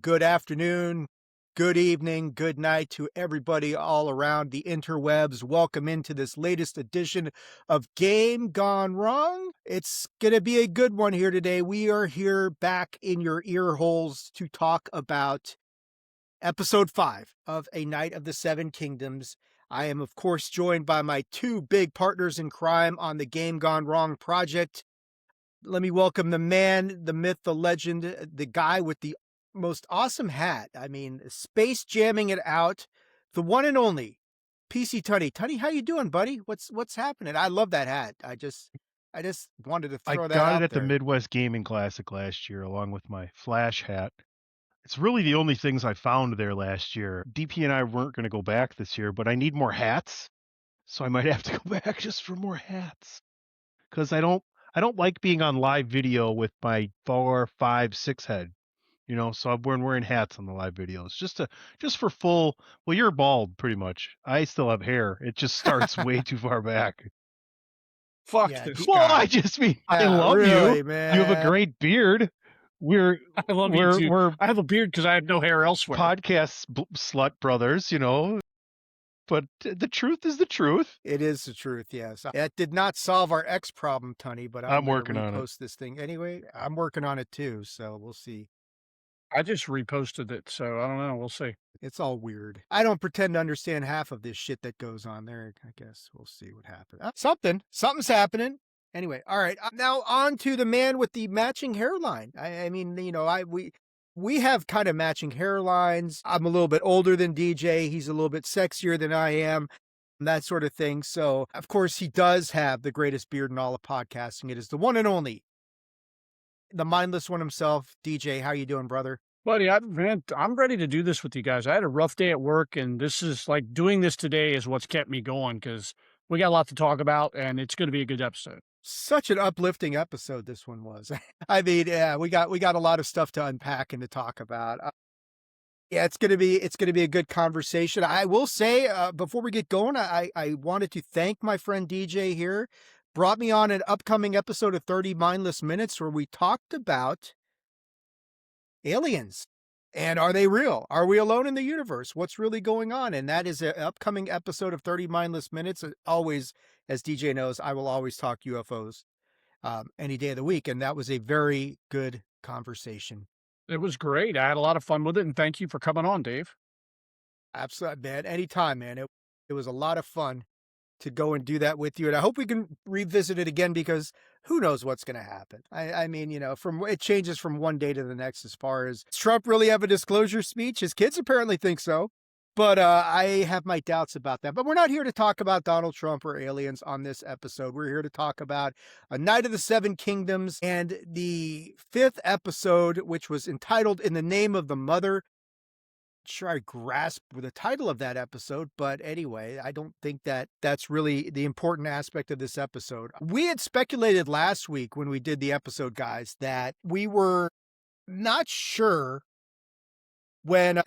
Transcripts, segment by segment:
Good afternoon, good evening, good night to everybody all around the interwebs. Welcome into this latest edition of Game Gone Wrong. It's going to be a good one here today. We are here back in your ear holes to talk about episode 5 of A Night of the Seven Kingdoms. I am, of course, joined by my two big partners in crime on the Game Gone Wrong project. Let me welcome the man, the myth, the legend, the guy with the most awesome hat. I mean, space jamming it out, the one and only PC Tunney. Tunney, how you doing, buddy? What's happening? I love that hat. I just wanted to I throw that got it out at the there. Midwest Gaming Classic last year, along with my Flash hat. It's really the only things I found there last year. DP and I weren't going to go back this year, but I need more hats, so I might have to go back just for more hats. Because I don't like being on live video with my 4, 5, 6 head. So I'm wearing hats on the live videos just for full. Well, you're bald pretty much. I still have hair. It just starts way too far back. Fuck Yeah, this Well, I guy. just mean I yeah, love you. really, You have a man. great beard. We're I love you we're too. we're I have a beard because I have no hair elsewhere. podcast slut brothers. But the truth is the truth. It is the truth, yes. That did not solve our X problem, Tunney, but I'm I'm going to working on it. repost this thing anyway. I'm working on it too, so we'll see. I just reposted it, so I don't know. We'll see. It's all weird. I don't pretend to understand half of this shit that goes on there. I guess we'll see what happens. Something's happening. Anyway, all right. Now on to the man with the matching hairline. I mean, we have kind of matching hairlines. I'm a little bit older than DJ. He's a little bit sexier than I am. That sort of thing. So, of course, he does have the greatest beard in all of podcasting. It is the one and only, the mindless one himself. DJ, how you doing, brother? Buddy, I'm ready to do this with you guys. I had a rough day at work, and this is like doing this today is what's kept me going because we got a lot to talk about, and it's going to be a good episode. Such an uplifting episode this one was. I mean, yeah, we got a lot of stuff to unpack and to talk about. Yeah, it's gonna be a good conversation. I will say before we get going, I wanted to thank my friend DJ here. Brought me on an upcoming episode of 30 Mindless Minutes where we talked about aliens. And are they real? Are we alone in the universe? What's really going on? And that is an upcoming episode of 30 Mindless Minutes. Always, as DJ knows, I will always talk UFOs any day of the week. And that was a very good conversation. It was great. I had a lot of fun with it, and thank you for coming on, Dave. Absolutely, man. Anytime, man. It was a lot of fun to go and do that with you. And I hope we can revisit it again because who knows what's going to happen. I mean, from it changes from one day to the next as far as does Trump really have a disclosure speech? His kids apparently think so. But I have my doubts about that. But we're not here to talk about Donald Trump or aliens on this episode. We're here to talk about A Night of the Seven Kingdoms and the 5th episode, which was entitled In the Name of the Mother. Sure, I grasp the title of that episode, but anyway, I don't think that that's really the important aspect of this episode. We had speculated last week when we did the episode, guys, that we were not sure when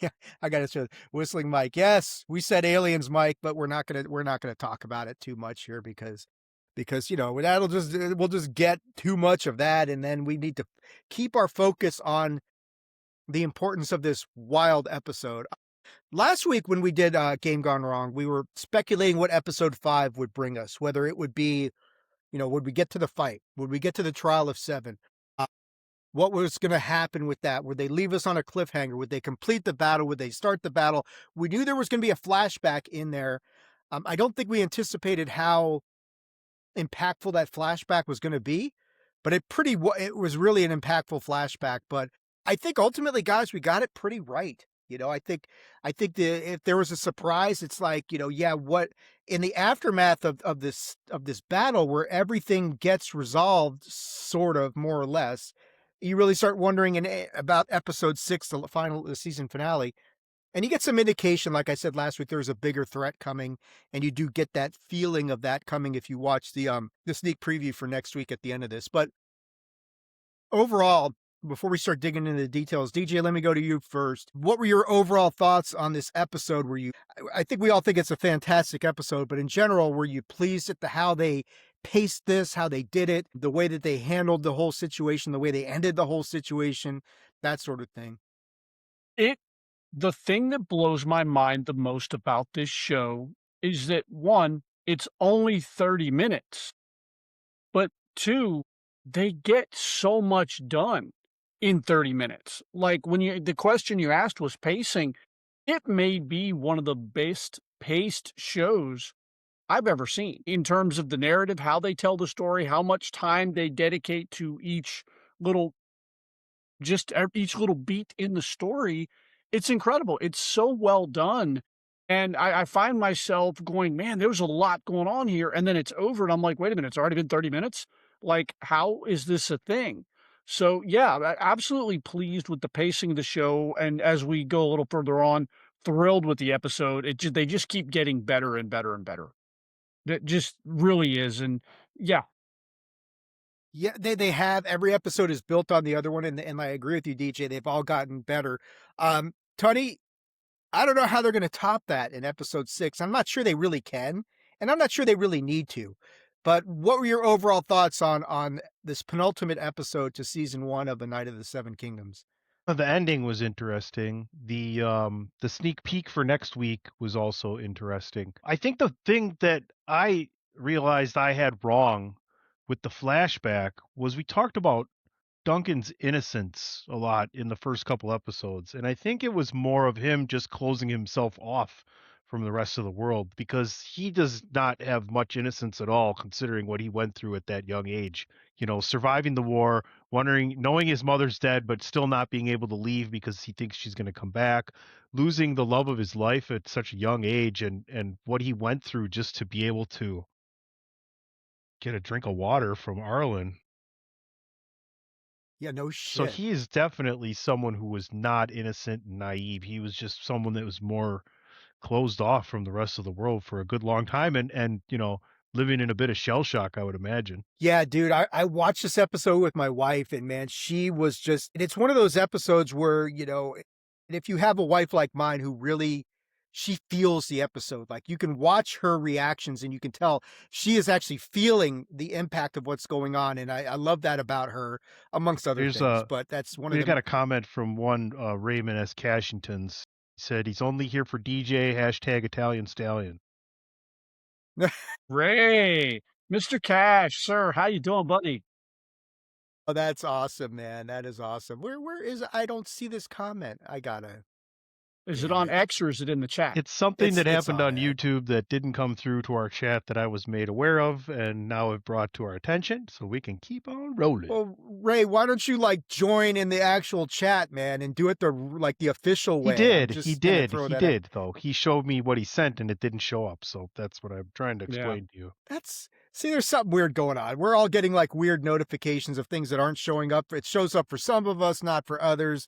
yeah, I got to say whistling Mike. Yes, we said aliens, Mike, but we're not gonna talk about it too much here because we'll just get too much of that, and then we need to keep our focus on the importance of this wild episode. Last week when we did Game Gone Wrong, we were speculating what episode 5 would bring us, whether it would be, would we get to the fight? Would we get to the trial of 7? What was going to happen with that? Would they leave us on a cliffhanger? Would they complete the battle? Would they start the battle? We knew there was going to be a flashback in there. I don't think we anticipated how impactful that flashback was going to be, but it was really an impactful flashback. But I think ultimately, guys, we got it pretty right. If there was a surprise, it's like, what in the aftermath of this battle where everything gets resolved, sort of more or less, you really start wondering about episode 6, the season finale, and you get some indication, like I said last week, there's a bigger threat coming, and you do get that feeling of that coming if you watch the sneak preview for next week at the end of this. But overall, before we start digging into the details, DJ, let me go to you first. What were your overall thoughts on this episode? I think we all think it's a fantastic episode, but in general, were you pleased at how they paced this, how they did it, the way that they handled the whole situation, the way they ended the whole situation, that sort of thing? It the thing that blows my mind the most about this show is that, 1, it's only 30 minutes, but 2, they get so much done in 30 minutes. Like, when you the question you asked was pacing, it may be one of the best paced shows I've ever seen in terms of the narrative, how they tell the story, how much time they dedicate to each little each little beat in the story. It's incredible. It's so well done. And I find myself going, man, there's a lot going on here. And then it's over. And I'm like, wait a minute, it's already been 30 minutes. Like, how is this a thing? So, yeah, absolutely pleased with the pacing of the show. And as we go a little further on, thrilled with the episode. They just keep getting better and better and better. That just really is. And yeah, Yeah, they have. Every episode is built on the other one, and I agree with you, DJ. They've all gotten better. Tunney, I don't know how they're going to top that in episode 6. I'm not sure they really can, and I'm not sure they really need to. But what were your overall thoughts on this penultimate episode to season 1 of The Night of the Seven Kingdoms? The ending was interesting. The sneak peek for next week was also interesting. I think the thing that I realized I had wrong with the flashback was we talked about Duncan's innocence a lot in the first couple episodes, and I think it was more of him just closing himself off from the rest of the world because he does not have much innocence at all considering what he went through at that young age. You know, surviving the war, wondering, knowing his mother's dead, but still not being able to leave because he thinks she's going to come back, losing the love of his life at such a young age, and what he went through just to be able to get a drink of water from Arlen. Yeah, no So shit. he is definitely someone who was not innocent and naive. He was just someone that was more closed off from the rest of the world for a good long time and living in a bit of shell shock, I would imagine. Yeah, dude, I watched this episode with my wife, and man, she was just, and it's one of those episodes where, and if you have a wife like mine who really, she feels the episode, like you can watch her reactions and you can tell she is actually feeling the impact of what's going on. And I love that about her, amongst other There's things, but that's one of we got them. a comment from one Raymond S. Cashington's. He said he's only here for DJ hashtag Italian Stallion. Ray, Mr. Cash, sir, how you doing, buddy? Oh, that's awesome, man. That is awesome. Where is, I don't see this comment. I gotta, Is it damn on it. X or is it in the chat? It's something that It's happened on on it. YouTube that didn't come through to our chat that I was made aware of and now have brought to our attention so we can keep on rolling. Well, Ray, why don't you like join in the actual chat, man, and do it the official He way? I'm did. He just gonna did. throw He that out. did, though. He showed me what he sent and it didn't show up. So that's what I'm trying to Yeah. explain to you. That's see, there's something weird going on. We're all getting like weird notifications of things that aren't showing up. It shows up for some of us, not for others.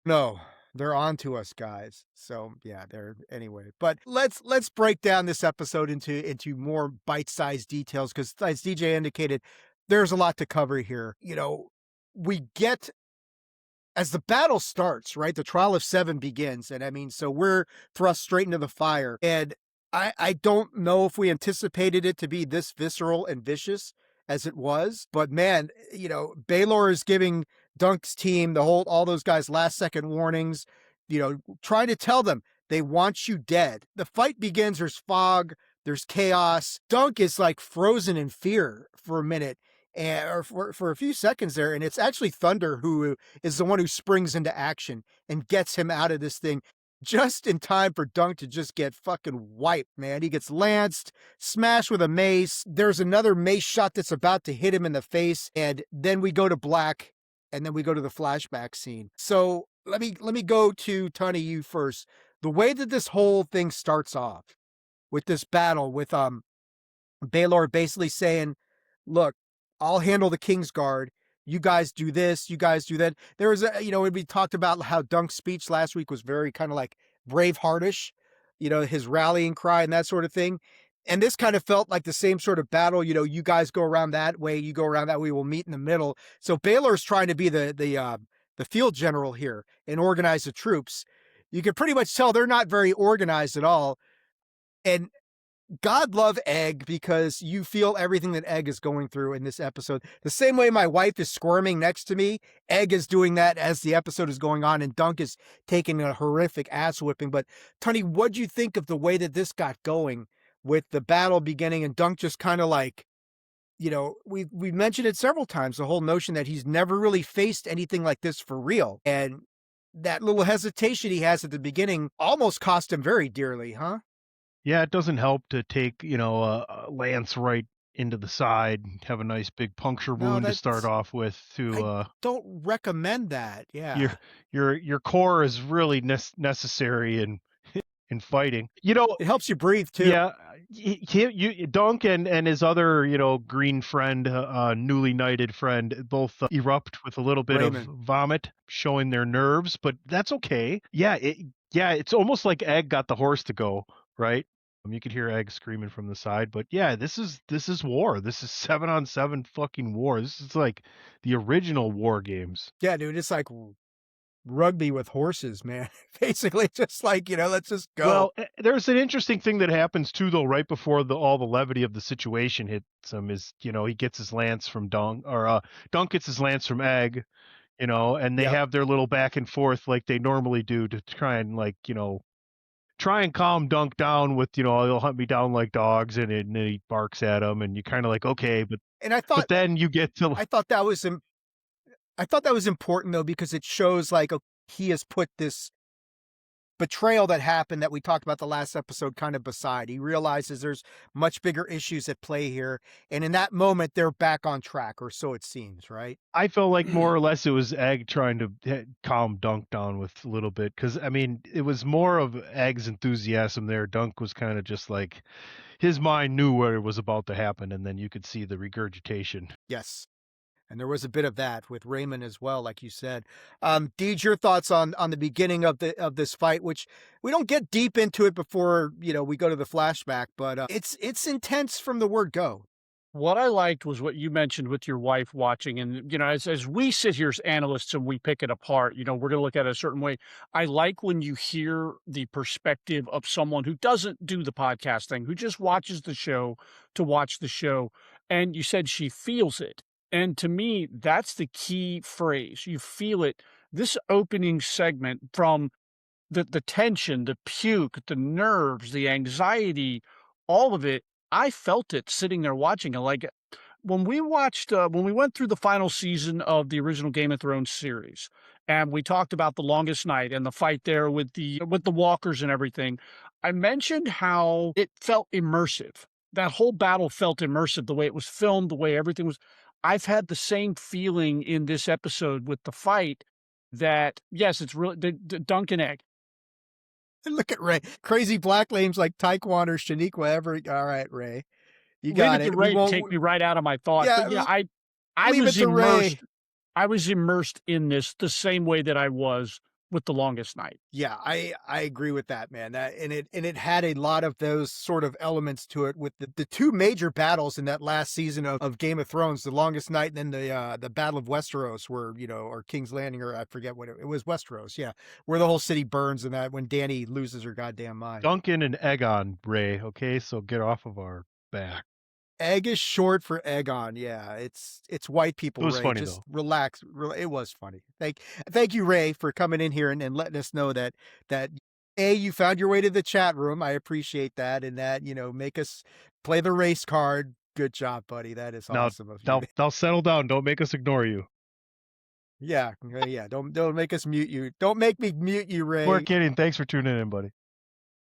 No, they're on to us, guys. So yeah, they're anyway. But let's break down this episode into more bite-sized details because as DJ indicated, there's a lot to cover here. We get as the battle starts, right? The trial of 7 begins. And I mean, so we're thrust straight into the fire. And I don't know if we anticipated it to be this visceral and vicious as it was, but man, Baylor is giving Dunk's team, all those guys last second warnings, trying to tell them they want you dead. The fight begins. There's fog, there's chaos. Dunk is like frozen in fear for a minute or for a few seconds there. And it's actually Thunder who is the one who springs into action and gets him out of this thing just in time for Dunk to just get fucking wiped, man. He gets lanced, smashed with a mace. There's another mace shot that's about to hit him in the face. And then we go to black and then we go to the flashback scene. So let me go to Tunney, you first. The way that this whole thing starts off with this battle with Baylor basically saying, look, I'll handle the King's Guard. You guys do this, you guys do that. There was we talked about how Dunk's speech last week was very kind of like Braveheartish, his rallying cry and that sort of thing. And this kind of felt like the same sort of battle. You guys go around that way, you go around that way, we'll meet in the middle. So Baylor's trying to be the field general here and organize the troops. You can pretty much tell they're not very organized at all. And God love Egg because you feel everything that Egg is going through in this episode. The same way my wife is squirming next to me, Egg is doing that as the episode is going on, and Dunk is taking a horrific ass whipping. But Tunney, what'd you think of the way that this got going with the battle beginning and Dunk just kind of like, we mentioned it several times, the whole notion that he's never really faced anything like this for real. And that little hesitation he has at the beginning almost cost him very dearly, huh? Yeah, it doesn't help to take, a lance right into the side, have a nice big puncture No, wound to start that's off with to I don't recommend that. your Yeah. your core is really necessary in fighting. It helps you breathe too. Yeah, Dunk and his other, green friend, newly knighted friend, both erupt with a little bit of Raymond. vomit, showing their nerves, but that's okay. Yeah, it's almost like Egg got the horse to go, right? You could hear Egg screaming from the side, but yeah, this is war. This is 7-on-7 fucking war. This is like the original war games. Yeah, dude, it's like rugby with horses, man. Basically, just like, let's just go. Well, there's an interesting thing that happens too, though, right before all the levity of the situation hits him. Is he gets his lance from Dunk, or Dunk gets his lance from Egg, and they Yep. have their little back and forth like they normally do to try and try and calm Dunk down with they'll hunt me down like dogs, and he barks at him, and you kind of like, okay, And I but thought then you get to I thought that was I thought that was important though, because it shows like he has put this betrayal that happened that we talked about the last episode kind of beside. He realizes there's much bigger issues at play here. And in that moment, they're back on track, or so it seems, right? I felt like more or less it was Egg trying to calm Dunk down with a little bit, because I mean it was more of Egg's enthusiasm there. Dunk was kind of just like his mind knew what it was about to happen, and then you could see the regurgitation. Yes. And there was a bit of that with Raymond as well, like you said. Deej, your thoughts on the beginning of this fight, which we don't get deep into it before we go to the flashback, but it's intense from the word go. What I liked was what you mentioned with your wife watching, and as we sit here as analysts and we pick it apart, we're going to look at it a certain way. I like when you hear the perspective of someone who doesn't do the podcast thing, who just watches the show to watch the show, and you said she feels it. And to me, that's the key phrase. You feel it. This opening segment, from the tension, the puke, the nerves, the anxiety, all of it, I felt it sitting there watching it. Like when we went through the final season of the original Game of Thrones series, and we talked about the longest night and the fight there with the walkers and everything, I mentioned how it felt immersive. That whole battle felt immersive, the way it was filmed, the way everything was. I've had the same feeling in this episode with the fight, that yes, it's really the Dunk and Egg. And look at Ray. Crazy black names like Taekwondo or Shaniqua ever. All right, Ray. You Leave got it to it. We Ray to won't. take me right out of my thought. Yeah, But yeah, I leave it was to Ray. immersed. I was immersed in this the same way that I was with The Longest Night. Yeah, I agree with that, man. That and it had a lot of those sort of elements to it with the two major battles in that last season of Game of Thrones, The Longest Night, and then the Battle of Westeros, where or King's Landing, or I forget what it was, Westeros, yeah, where the whole city burns, and that when Dany loses her goddamn mind. Duncan and Eggon, Ray. Okay, so get off of our back. Egg is short for Eggon. Yeah, it's white people. It was Ray, funny, just though. relax. It was funny. Thank you, Ray, for coming in here and letting us know that you found your way to the chat room. I appreciate that, and that make us play the race card. Good job, buddy. That is Now, awesome of you. now settle down. Don't make us ignore you. Yeah. Don't make us mute you. Don't make me mute you, Ray. We're kidding. Thanks for tuning in, buddy.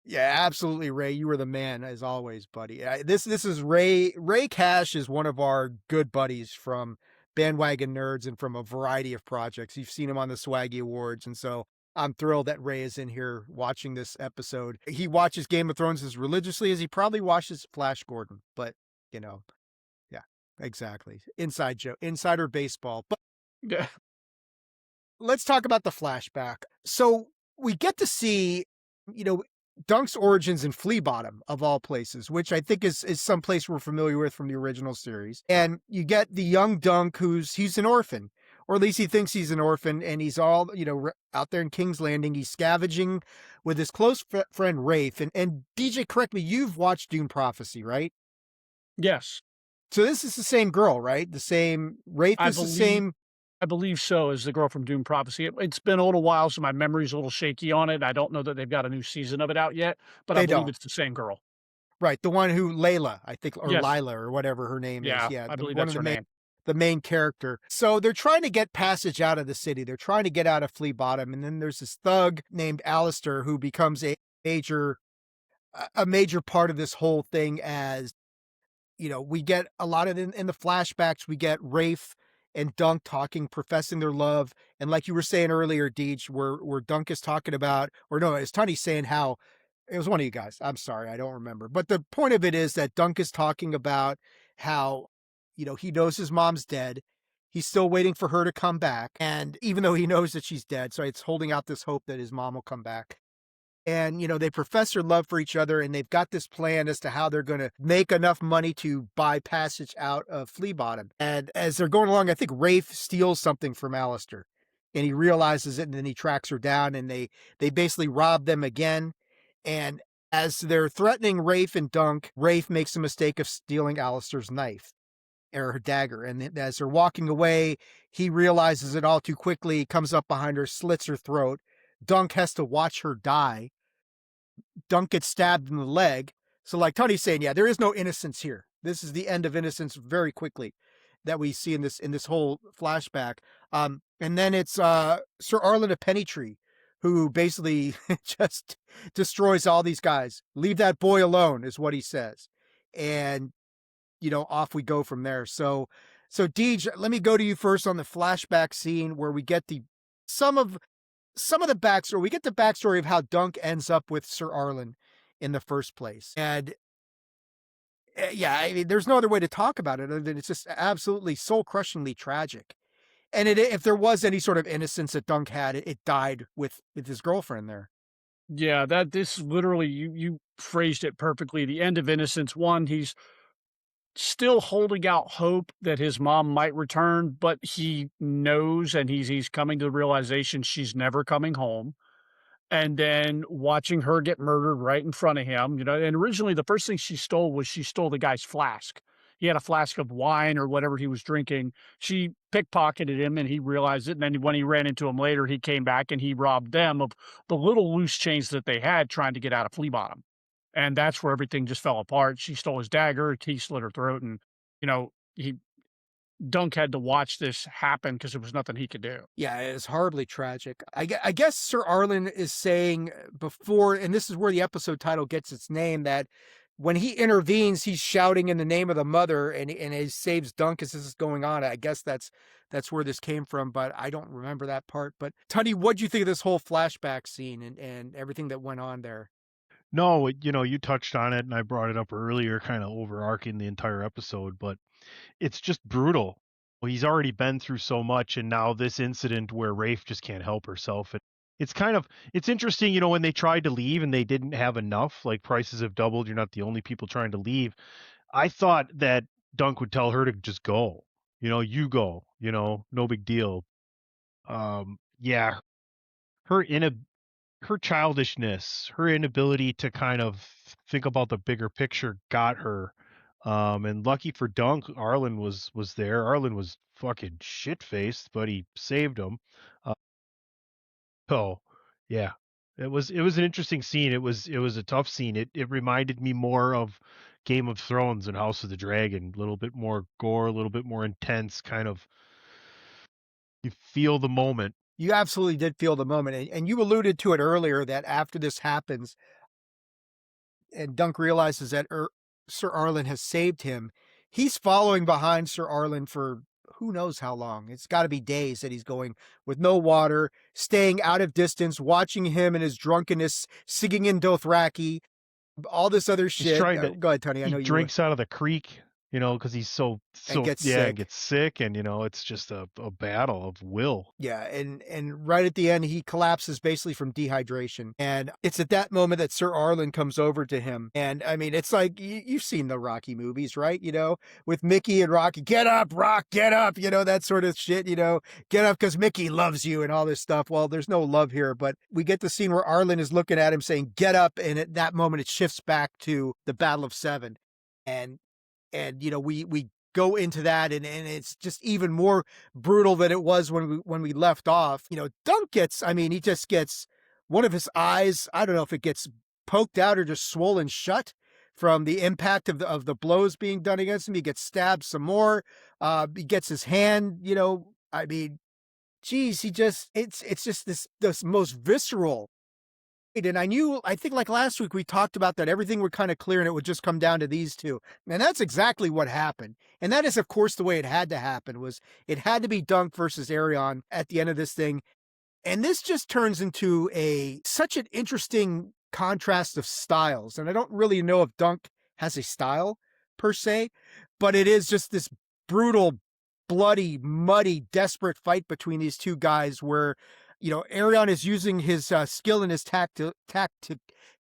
Yeah, absolutely, Ray. You were the man as always, buddy. This is Ray. Ray Cash is one of our good buddies from Bandwagon Nerds and from a variety of projects. You've seen him on the Swaggy Awards, and so I'm thrilled that Ray is in here watching this episode. He watches Game of Thrones as religiously as he probably watches Flash Gordon, but yeah, exactly. Inside joke, insider baseball. But Yeah. let's talk about the flashback. So we get to see, Dunk's origins in Flea Bottom, of all places, which I think is some place we're familiar with from the original series. And you get the young Dunk he's an orphan. or at least he thinks he's an orphan, and he's all, out there in King's Landing. He's scavenging with his close friend Rafe. And DJ, correct me, you've watched Dune Prophecy, right? Yes, So this is the same girl, right? The same Rafe I is the believe same. I believe so, as the girl from Doom Prophecy. It's been a little while, so my memory's a little shaky on it. I don't know that they've got a new season of it out yet, but I They believe don't. it's the same girl. Right, the one who Layla, I think, or Yes. Lila, or whatever her name is. Yeah, Yeah, I believe one that's of her name. the main character. So they're trying to get passage out of the city. They're trying to get out of Flea Bottom, and then there's this thug named Alistair who becomes major a major part of this whole thing. As we get a lot of in the flashbacks. We get Rafe and Dunk talking, professing their love, and like you were saying earlier, Deej, where Dunk is talking about, or no, it's Tunney saying how it was one of you guys. I'm sorry, I don't remember. But the point of it is that Dunk is talking about how, he knows his mom's dead. He's still waiting for her to come back. And even though he knows that she's dead, so it's holding out this hope that his mom will come back. And, they profess their love for each other, and they've got this plan as to how they're going to make enough money to buy passage out of Flea Bottom. And as they're going along, I think Rafe steals something from Alistair, and he realizes it, and then he tracks her down, and they basically rob them again. And as they're threatening Rafe and Dunk, Rafe makes the mistake of stealing Alistair's knife or her dagger. And as they're walking away, he realizes it all too quickly, comes up behind her, slits her throat. Dunk has to watch her die. Dunk gets stabbed in the leg. So like Tony's saying, yeah, there is no innocence here. This is the end of innocence very quickly that we see in this whole flashback. And then it's Sir Arlen of Pennytree, who basically just destroys all these guys. Leave that boy alone is what he says. And off we go from there. So Deej, let me go to you first on the flashback scene where we get some of the backstory. We get the backstory of how Dunk ends up with Sir Arlen in the first place. And yeah, I mean, there's no other way to talk about it other than it's just absolutely soul crushingly tragic. And if there was any sort of innocence that Dunk had, it died with his girlfriend there. Yeah, this literally, you phrased it perfectly. The end of Innocence 1, he's still holding out hope that his mom might return, but he knows, and he's coming to the realization she's never coming home. And then watching her get murdered right in front of him, and originally the first thing she stole the guy's flask. He had a flask of wine or whatever he was drinking. She pickpocketed him and he realized it. And then when he ran into him later, he came back and he robbed them of the little loose change that they had trying to get out of Flea Bottom. And that's where everything just fell apart. She stole his dagger, he slit her throat, and he Dunk had to watch this happen because there was nothing he could do. Yeah, it's horribly tragic. I guess Sir Arlen is saying before, and this is where the episode title gets its name, that when he intervenes, he's shouting in the name of the mother, and he saves Dunk as this is going on. I guess that's where this came from, but I don't remember that part. But Tunney, what do you think of this whole flashback scene and everything that went on there? No, you touched on it, and I brought it up earlier, kind of overarching the entire episode, but it's just brutal. Well, he's already been through so much, and now this incident where Rafe just can't help herself. It's interesting, when they tried to leave and they didn't have enough, like prices have doubled, you're not the only people trying to leave. I thought that Dunk would tell her to just go. You go, no big deal. Yeah, her her childishness, her inability to kind of think about the bigger picture got her. And lucky for Dunk, Arlen was there. Arlen was fucking shit faced, but he saved him. Uh, oh, yeah, it was an interesting scene. It was a tough scene. It reminded me more of Game of Thrones and House of the Dragon. A little bit more gore, a little bit more intense. Kind of, you feel the moment. You absolutely did feel the moment, and you alluded to it earlier that after this happens, and Dunk realizes that Sir Arlen has saved him, he's following behind Sir Arlen for who knows how long. It's got to be days that he's going with no water, staying out of distance, watching him in his drunkenness, singing in Dothraki, all this other He's shit. trying to. Go ahead, Tony. I He know you were. drinks out of the creek. because he's and so gets yeah, and sick. gets sick, and it's just a battle of will. Yeah, and right at the end, he collapses basically from dehydration, and it's at that moment that Sir Arlen comes over to him, and I mean, it's like you've seen the Rocky movies, right? With Mickey and Rocky, get up, Rock, get up, that sort of shit. Get up because Mickey loves you and all this stuff. Well, there's no love here, but we get the scene where Arlen is looking at him saying, "Get up," and at that moment, it shifts back to the Battle of Seven, and we go into that, and it's just even more brutal than it was when we left off. Dunk gets, I mean, he just gets one of his eyes, I don't know if it gets poked out or just swollen shut from the impact of the blows being done against him. He gets stabbed some more. He gets his hand, I mean, geez, it's just this most visceral. And I think like last week we talked about that everything would kind of clear and it would just come down to these two. And that's exactly what happened. And that is, of course, the way it had to happen. Was it had to be Dunk versus Arion at the end of this thing. And this just turns into such an interesting contrast of styles. And I don't really know if Dunk has a style per se, but it is just this brutal, bloody, muddy, desperate fight between these two guys where, Arion is using his skill and his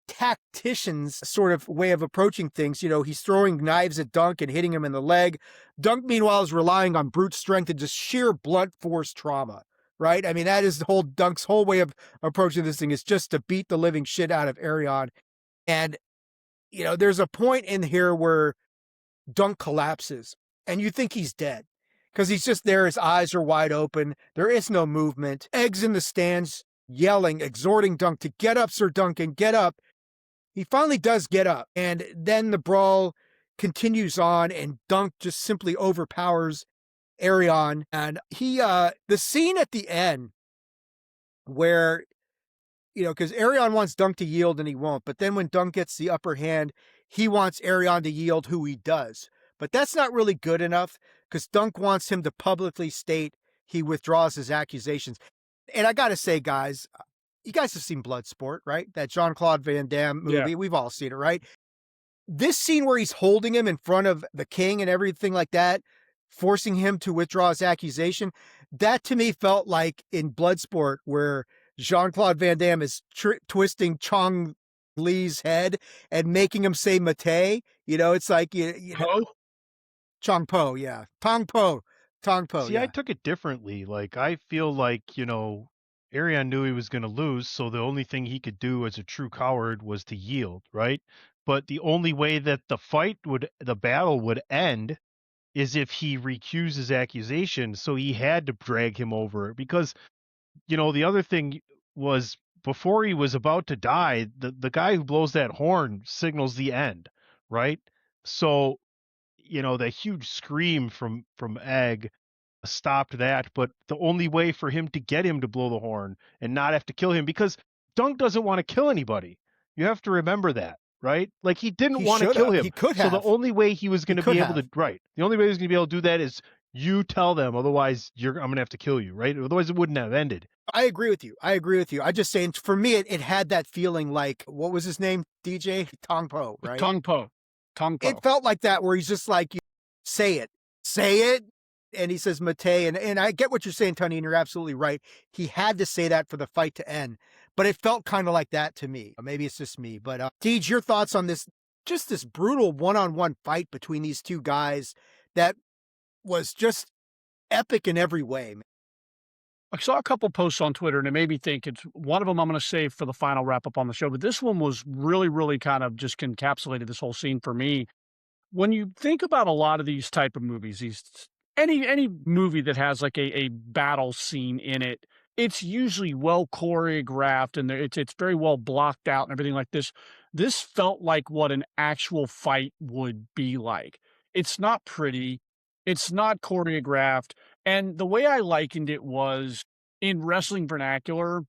tactician's sort of way of approaching things. He's throwing knives at Dunk and hitting him in the leg. Dunk, meanwhile, is relying on brute strength and just sheer blunt force trauma. Right? I mean, that is the whole Dunk's whole way of approaching this thing, is just to beat the living shit out of Arion. And, there's a point in here where Dunk collapses and you think he's dead because he's just there. His eyes are wide open. There is no movement. Eggs in the stands yelling, exhorting Dunk to get up, Sir Duncan, get up. He finally does get up. And then the brawl continues on and Dunk just simply overpowers Arion. And the scene at the end where, because Arion wants Dunk to yield and he won't. But then when Dunk gets the upper hand, he wants Arion to yield, who he does. But that's not really good enough because Dunk wants him to publicly state he withdraws his accusations. And I got to say, guys, you guys have seen Bloodsport, right? That Jean-Claude Van Damme movie. Yeah. We've all seen it, right? This scene where he's holding him in front of the king and everything like that, forcing him to withdraw his accusation, that to me felt like in Bloodsport where Jean-Claude Van Damme is twisting Chong Li's head and making him say Mate. It's like, Po? Chong Po, yeah. Tong Po, See, I yeah. took it differently. Like, I feel like, Arion knew he was going to lose, so the only thing he could do as a true coward was to yield, right? But the only way that the battle would end is if he recused his accusation, so he had to drag him over because, the other thing was before he was about to die, the guy who blows that horn signals the end, right? So, the huge scream from Egg stopped that, but the only way for him to get him to blow the horn and not have to kill him, because Dunk doesn't want to kill anybody. You have to remember that, right? Like, he didn't He want to should kill have. him. He could So the have. only way he was going to could be able have. to, right? The only way he was going to be able to do that is you tell them, otherwise I'm going to have to kill you, right? Otherwise it wouldn't have ended. I agree with you. I'm just saying, for me, it had that feeling like, what was his name, DJ? Tong Po, right? Tong Po. It felt like that, where he's just like, say it. And he says Mate. And I get what you're saying, Tunney, and you're absolutely right. He had to say that for the fight to end. But it felt kind of like that to me. Maybe it's just me. But Deej, your thoughts on this, just this brutal one-on-one fight between these two guys that was just epic in every way, man. I saw a couple posts on Twitter and it made me think. It's one of them I'm going to save for the final wrap up on the show, but this one was really, really kind of just encapsulated this whole scene for me. When you think about a lot of these type of movies, any movie that has like a battle scene in it, it's usually well choreographed and it's very well blocked out and everything like this. This felt like what an actual fight would be like. It's not pretty, it's not choreographed, and the way I likened it was, in wrestling vernacular,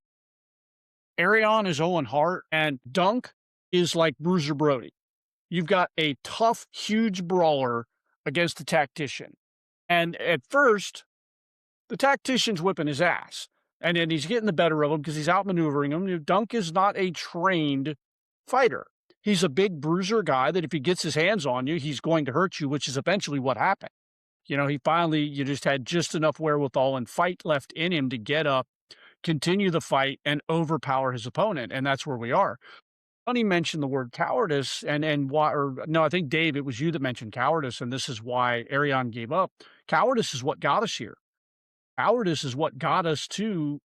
Arion is Owen Hart and Dunk is like Bruiser Brody. You've got a tough, huge brawler against a tactician. And at first, the tactician's whipping his ass. And then he's getting the better of him because he's outmaneuvering him. Dunk is not a trained fighter. He's a big bruiser guy that if he gets his hands on you, he's going to hurt you, which is eventually what happened. He finally you just had just enough wherewithal and fight left in him to get up, continue the fight, and overpower his opponent, and that's where we are. Funny mentioned the word cowardice and why or no, I think, Dave, it was you that mentioned cowardice, and this is why Arion gave up. Cowardice is what got us here. Cowardice is what got us to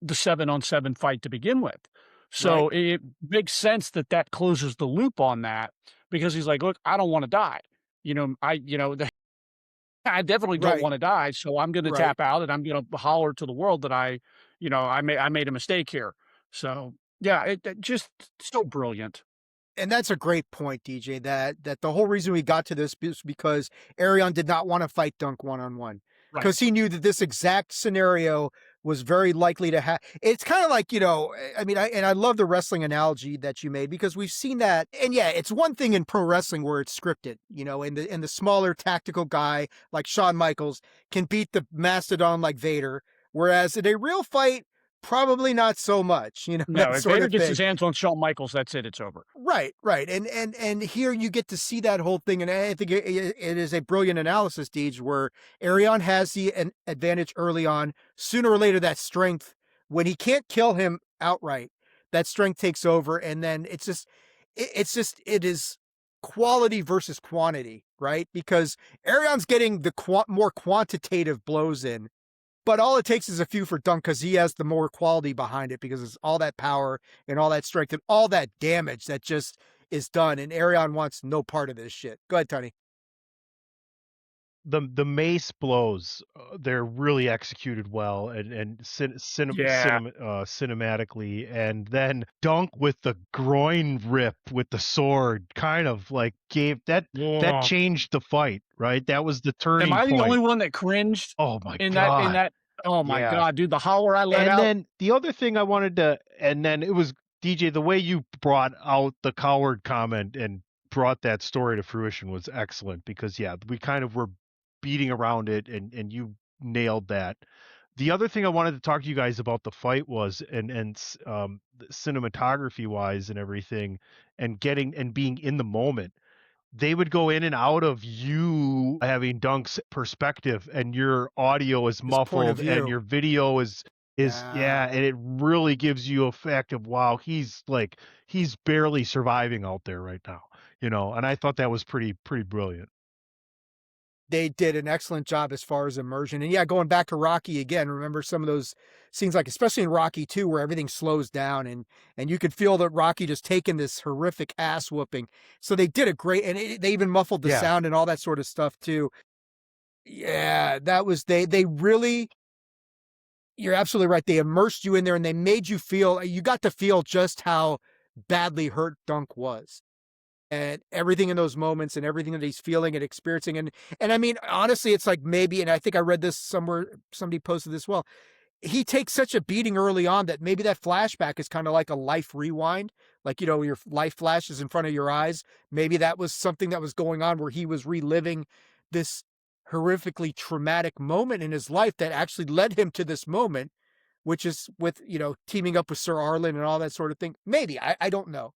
the 7-on-7 fight to begin with. Right. So it makes sense that that closes the loop on that because he's like, "Look, I don't wanna die." I definitely don't Right. wanna die, so I'm gonna Right. tap out and I'm gonna holler to the world that I made a mistake here. So, yeah, it just so brilliant. And that's a great point, DJ, that the whole reason we got to this is because Arion did not want to fight Dunk one-on-one Right. because he knew that this exact scenario was very likely to happen. It's kind of like, I mean, I love the wrestling analogy that you made because we've seen that. And yeah, it's one thing in pro wrestling where it's scripted, and the smaller tactical guy like Shawn Michaels can beat the mastodon like Vader, whereas in a real fight, probably not so much, No, that if sort Vader of gets his thing. hands on Shawn Michaels, that's it, it's over. Right, right, and here you get to see that whole thing, and I think it is a brilliant analysis, Deej, where Arion has an advantage early on. Sooner or later, that strength, when he can't kill him outright, that strength takes over, and then it is quality versus quantity, right? Because Arion's getting the more quantitative blows in, but all it takes is a few for Dunk because he has the more quality behind it because it's all that power and all that strength and all that damage that just is done. And Arion wants no part of this shit. Go ahead, Tunney. The mace blows, they're really executed well and Yeah. cinematically, and then Dunk with the groin rip with the sword kind of like gave that Ugh. changed the fight, right? That was the Am turning I the only point. one that cringed Oh my in god. that oh my Yeah. god, dude, the holler I let And out? then the other thing I wanted to, and then it was DJ, the way you brought out the coward comment and brought that story to fruition was excellent because yeah, we kind of were beating around it and you nailed that. The other thing I wanted to talk to you guys about the fight was cinematography wise and everything and getting and being in the moment. They would go in and out of you having Dunk's perspective and your audio is His point of muffled and view. your video is yeah, Yeah. and it really gives you a fact of wow, he's barely surviving out there right now, and I thought that was pretty brilliant. They did an excellent job as far as immersion. And yeah, going back to Rocky again, remember some of those scenes, like especially in Rocky 2, where everything slows down and you could feel that Rocky just taking this horrific ass whooping. So they did a great, and they even muffled the Yeah. sound and all that sort of stuff too. Yeah, that was they really, you're absolutely right. They immersed you in there and they made you feel, you got to feel just how badly hurt Dunk was. And everything in those moments and everything that he's feeling and experiencing. And I mean, honestly, it's like maybe, and I think I read this somewhere, somebody posted this well. He takes such a beating early on that maybe that flashback is kind of like a life rewind. Like, your life flashes in front of your eyes. Maybe that was something that was going on where he was reliving this horrifically traumatic moment in his life that actually led him to this moment, which is with, teaming up with Sir Arlen and all that sort of thing. Maybe, I don't know.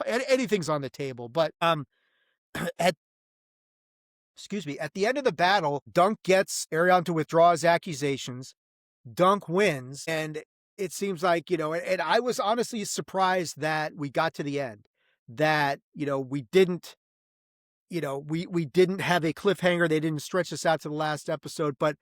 Anything's on the table, but at excuse me, at the end of the battle, Dunk gets Arion to withdraw his accusations. Dunk wins, and it seems like, and I was honestly surprised that we got to the end, that, we didn't, we didn't have a cliffhanger. They didn't stretch us out to the last episode, but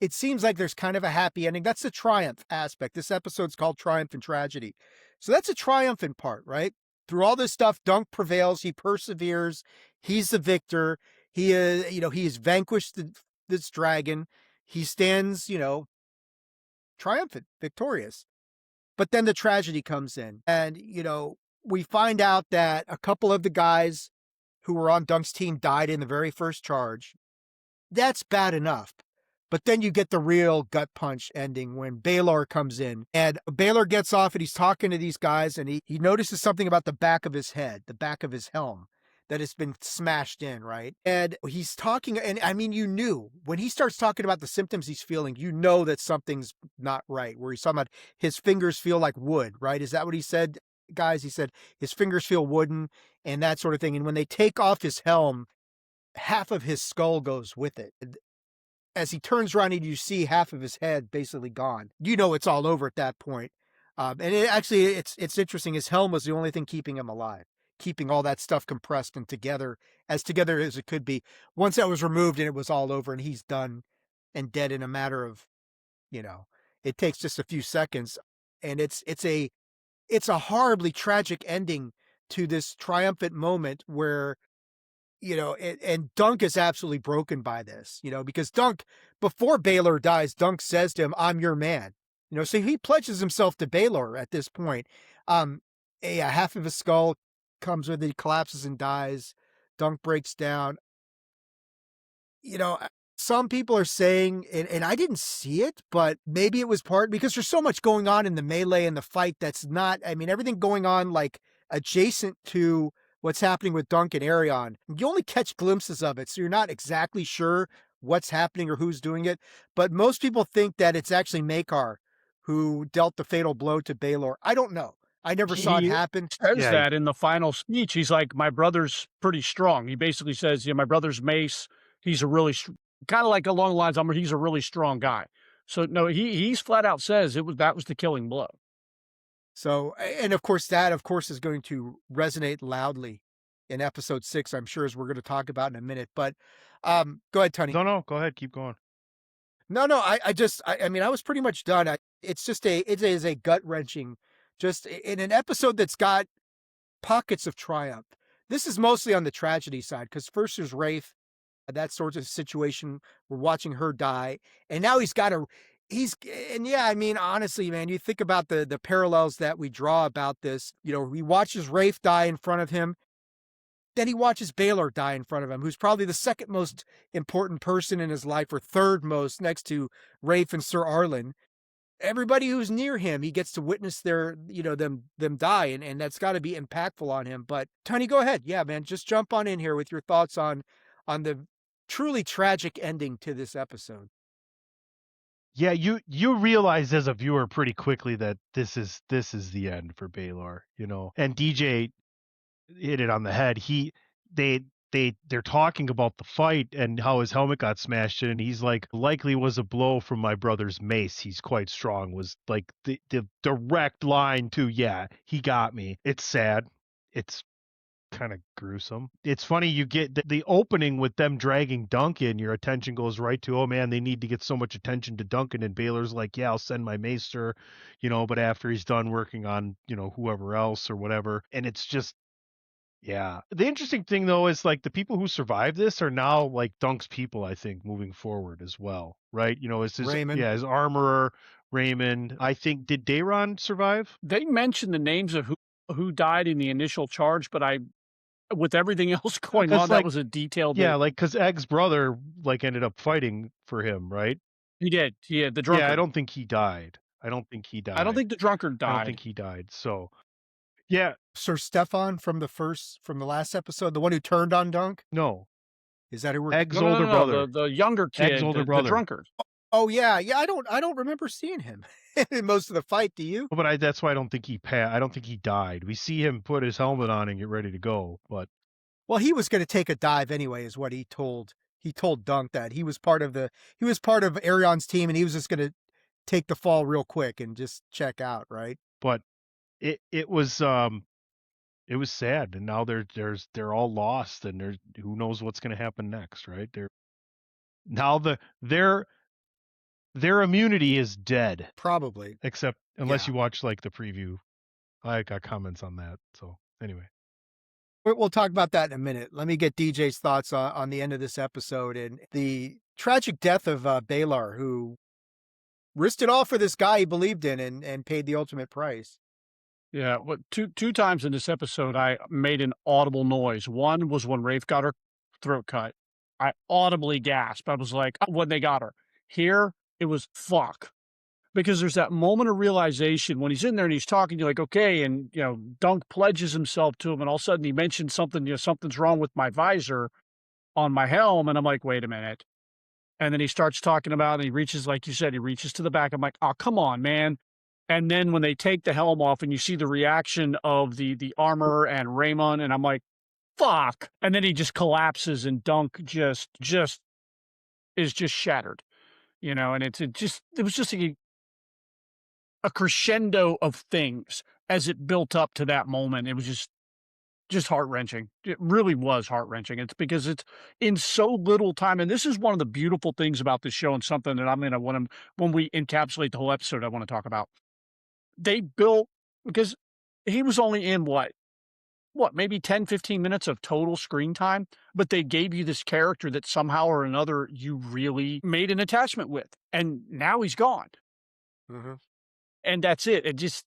it seems like there's kind of a happy ending. That's the triumph aspect. This episode's called Triumph and Tragedy. So that's a triumphant part, right? Through all this stuff, Dunk prevails. He perseveres. He's the victor. He is, he has vanquished this dragon. He stands, triumphant, victorious. But then the tragedy comes in. And, we find out that a couple of the guys who were on Dunk's team died in the very first charge. That's bad enough. But then you get the real gut punch ending when Baylor comes in, and Baylor gets off and he's talking to these guys, and he notices something about the back of his head, the back of his helm, that has been smashed in, right? And he's talking, and I mean, you knew when he starts talking about the symptoms he's feeling, you know that something's not right, where he's talking about his fingers feel like wood, right? Is that what he said? guys, he said his fingers feel wooden and that sort of thing. And when they take off his helm, half of his skull goes with it. As he turns around and you see half of his head basically gone. You know it's all over at that point. And it's interesting. His helm was the only thing keeping him alive, keeping all that stuff compressed and together as it could be. Once that was removed and it was all over and he's done and dead in a matter of, you know, it takes just a few seconds. And it's a horribly tragic ending to this triumphant moment where, and Dunk is absolutely broken by this, because Dunk, before Baylor dies, Dunk says to him, "I'm your man." So he pledges himself to Baylor at this point. Yeah, half of his skull comes with it, he collapses and dies. Dunk breaks down. you know, some people are saying, and I didn't see it, but maybe it was part because there's so much going on in the melee and the fight that's not, I mean, everything going on like adjacent to what's happening with Dunk and Arion. You only catch glimpses of it, so you're not exactly sure what's happening or who's doing it. But most people think that it's actually Makar who dealt the fatal blow to Baylor. I don't know. I never saw it He happen. says Yeah, that in the final speech. He's like, "My brother's pretty strong." He basically says, "Yeah, my brother's mace. He's a really kind of like along the lines. He's a really strong guy." So no, he's flat out says that was the killing blow. So, and of course, that of course is going to resonate loudly in episode 6, I'm sure, as we're going to talk about in a minute. But go ahead, Tunney. no, go ahead, keep going. No, I mean, I was pretty much done. It's just it is a gut wrenching, just in an episode that's got pockets of triumph. This is mostly on the tragedy side because first there's Rafe, that sort of situation. We're watching her die, and now yeah, I mean, honestly, man, you think about the parallels that we draw about this. He watches Rafe die in front of him. Then he watches Baylor die in front of him, who's probably the second most important person in his life, or third most, next to Rafe and Sir Arlen. Everybody who's near him, he gets to witness them die, and that's got to be impactful on him. But Tony, go ahead. Yeah, man, just jump on in here with your thoughts on the truly tragic ending to this episode. Yeah, you realize as a viewer pretty quickly that this is the end for Baylor, And DJ hit it on the head. They're talking about the fight and how his helmet got smashed in, and he's like, likely was a blow from my brother's mace. He's quite strong, was like the direct line to, yeah, he got me. It's sad. It's kind of gruesome. It's funny, you get the opening with them dragging Duncan, your attention goes right to, oh man, they need to get so much attention to Duncan, and Baylor's like, yeah, I'll send my maester, but after he's done working on, whoever else or whatever. And it's just, yeah. The interesting thing though is like the people who survive this are now like Dunk's people, I think, moving forward as well, right? It's Raymond. his armorer, Raymond. I think, did Dayron survive? They mentioned the names of who died in the initial charge, but with everything else going on, that was a detailed. Yeah, like because Egg's brother ended up fighting for him, right? He did. The drunkard. Yeah, I don't think he died. I don't think the drunkard died. I don't think he died. So, yeah. Sir Stefan from the last episode, the one who turned on Dunk? No. Is that who we're Egg's older brother? The younger kid, Egg's older brother. The drunkard. Oh yeah. I don't remember seeing him in most of the fight. Do you? But that's why I don't think he died. We see him put his helmet on and get ready to go, but well, he was going to take a dive anyway, is what he told Dunk, that he was part of Arion's team and he was just going to take the fall real quick and just check out, right? But it was sad, and now they're all lost, and who knows what's going to happen next, right? Their immunity is dead, probably, except unless you watch like the preview. I got comments on that. So anyway, we'll talk about that in a minute. Let me get DJ's thoughts on the end of this episode and the tragic death of Baylor, who risked it all for this guy he believed in and paid the ultimate price. Yeah, two times in this episode, I made an audible noise. One was when Rafe got her throat cut. I audibly gasped. I was like, when they got her. Here, it was fuck. Because there's that moment of realization when he's in there and he's talking, you're like, okay, and, Dunk pledges himself to him, and all of a sudden he mentions something, something's wrong with my visor on my helm, and I'm like, wait a minute. And then he starts talking about, and he reaches, like you said, he reaches to the back. I'm like, oh, come on, man. And then when they take the helm off and you see the reaction of the armor and Raymond, and I'm like, fuck. And then he just collapses and Dunk just is just shattered, and it was just a crescendo of things as it built up to that moment. It was just heart-wrenching. It really was heart-wrenching. It's because it's in so little time, and this is one of the beautiful things about this show and something that I'm gonna when we encapsulate the whole episode, I wanna talk about. They built because he was only in maybe 10, 15 minutes of total screen time, but they gave you this character that somehow or another you really made an attachment with, and now he's gone, Mhm. and that's it. It just